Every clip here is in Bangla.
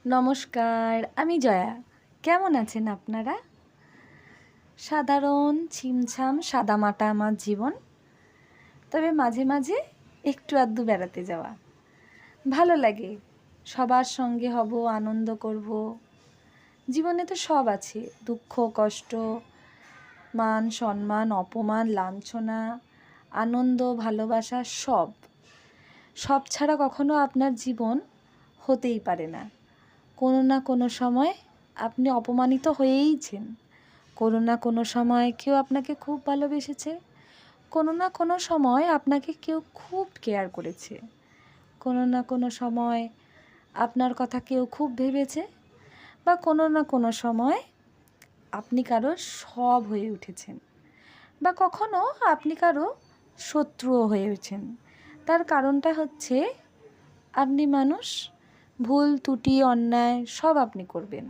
নমস্কার, আমি জয়া। কেমন আছেন আপনারা? সাধারণ ছিমছাম সাদামাটা আমার জীবন, তবে মাঝে মাঝে একটু আধটু বেড়াতে যাওয়া ভালো লাগে। সবার সঙ্গে হব, আনন্দ করব। জীবনে তো সব আছে, দুঃখ কষ্ট, মান সম্মান, অপমান, লাঞ্ছনা, আনন্দ, ভালোবাসা, সব ছাড়া কখনো আপনার জীবন হতেই পারে না। কোনো না কোনো সময় আপনি অপমানিত হয়েইছেন, কোনো না কোনো সময় কেউ আপনাকে খুব ভালোবেসেছে, কোনো না কোনো সময় আপনাকে কেউ খুব কেয়ার করেছে, কোনো না কোনো সময় আপনার কথা কেউ খুব ভেবেছে, বা কোনো না কোনো সময় আপনি কারো সব হয়ে উঠেছেন, বা কখনো আপনি কারো শত্রুও হয়েছেন। তার কারণটা হচ্ছে আপনি মানুষ, ভুল ত্রুটি অন্যায় সব আপনি করবেন,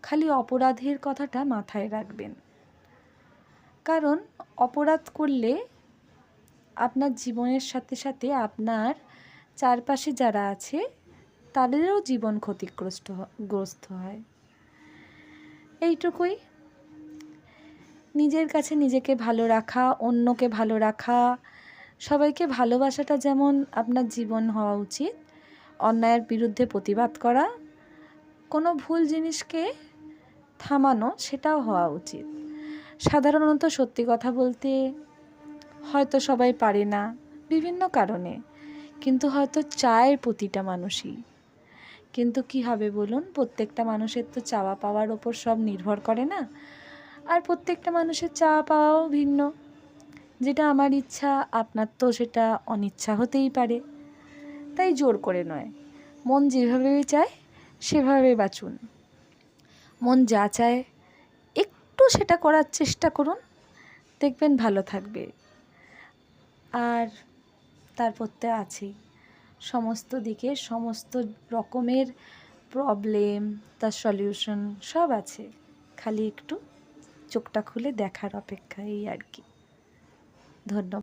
খালি অপরাধের কথাটা মাথায় রাখবেন। কারণ অপরাধ করলে আপনার জীবনের সাথে সাথে আপনার চারপাশে যারা আছে তাদেরও জীবন ক্ষতিগ্রস্ত হয়। এইটুকুই। নিজের কাছে নিজেকে ভালো রাখা, অন্যকে ভালো রাখা, সবাইকে ভালোবাসাটা যেমন আপনার জীবন হওয়া উচিত, অন্যায়ের বিরুদ্ধে প্রতিবাদ করা, কোনো ভুল জিনিসকে থামানো সেটাও হওয়া উচিত। সাধারণত সত্যি কথা বলতে হয়তো সবাই পারে না বিভিন্ন কারণে, কিন্তু হয়তো চায় প্রতিটা মানুষই। কিন্তু কি হবে বলুন, প্রত্যেকটা মানুষের তো চাওয়া পাওয়ার ওপর সব নির্ভর করে না, আর প্রত্যেকটা মানুষের চাওয়া পাওয়াও ভিন্ন। যেটা আমার ইচ্ছা আপনার তো সেটা অনিচ্ছা হতেই পারে, তাই জোর করে নয়, মন যেভাবে চায় সেভাবে বাঁচুন। মন যা চায় একটু সেটা করার চেষ্টা করুন, দেখবেন ভালো থাকবে। আর তারপর তো আছেই সমস্ত দিকে সমস্ত রকমের প্রবলেম, তার সলিউশন সব আছে, খালি একটু চোখটা খুলে দেখার অপেক্ষা, এই আর কি। ধন্যবাদ।